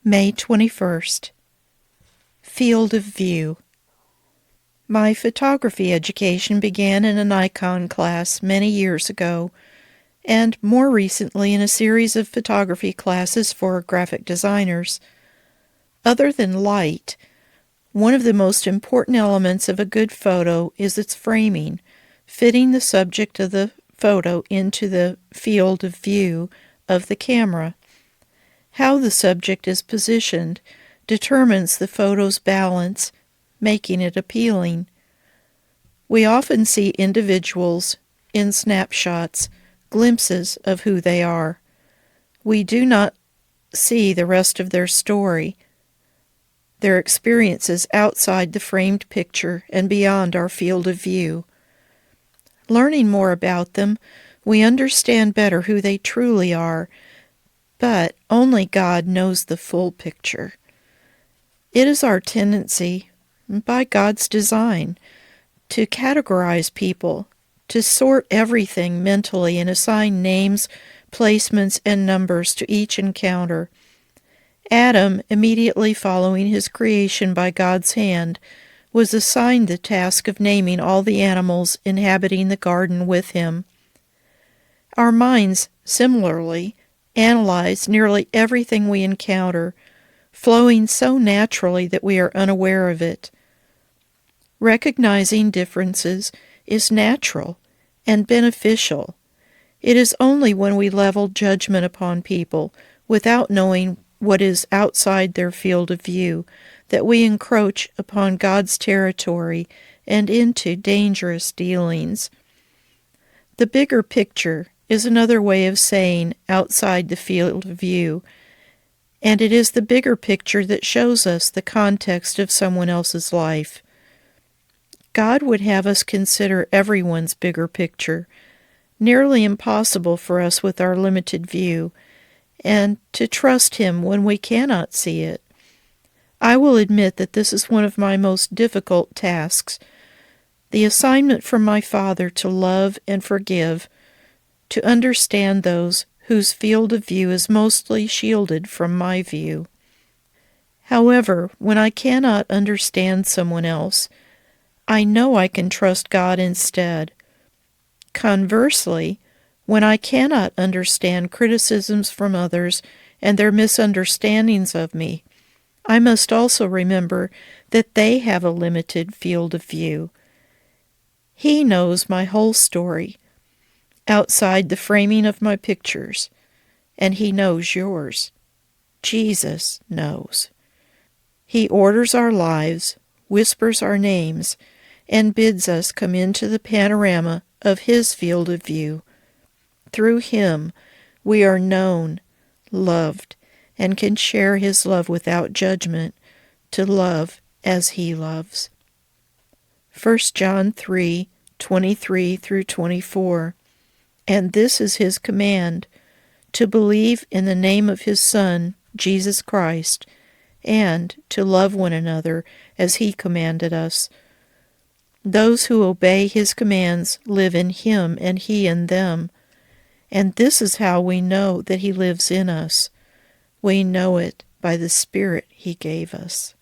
May 21st. Field of View. My photography education began in a Nikon class many years ago, and more recently in a series of photography classes for graphic designers. Other than light, one of the most important elements of a good photo is its framing, fitting the subject of the photo into the field of view of the camera. How the subject is positioned determines the photo's balance, making it appealing. We often see individuals in snapshots, glimpses of who they are. We do not see the rest of their story, their experiences outside the framed picture and beyond our field of view. Learning more about them, we understand better who they truly are, but only God knows the full picture. It is our tendency, by God's design, to categorize people, to sort everything mentally and assign names, placements, and numbers to each encounter. Adam, immediately following his creation by God's hand, was assigned the task of naming all the animals inhabiting the garden with him. Our minds, similarly, analyze nearly everything we encounter, flowing so naturally that we are unaware of it. Recognizing differences is natural and beneficial. It is only when we level judgment upon people without knowing what is outside their field of view that we encroach upon God's territory and into dangerous dealings. The bigger picture is another way of saying outside the field of view, and it is the bigger picture that shows us the context of someone else's life. God would have us consider everyone's bigger picture, nearly impossible for us with our limited view, and to trust Him when we cannot see it. I will admit that this is one of my most difficult tasks, the assignment from my Father to love and forgive, to understand those whose field of view is mostly shielded from my view. However, when I cannot understand someone else, I know I can trust God instead. Conversely, when I cannot understand criticisms from others and their misunderstandings of me, I must also remember that they have a limited field of view. He knows my whole story, outside the framing of my pictures, and He knows yours. Jesus knows. He orders our lives, whispers our names, and bids us come into the panorama of His field of view. Through Him, we are known, loved, and can share His love without judgment, to love as He loves. 1 John 3:23 through 24. And this is His command, to believe in the name of His Son, Jesus Christ, and to love one another as He commanded us. Those who obey His commands live in Him and He in them. And this is how we know that He lives in us. We know it by the Spirit He gave us.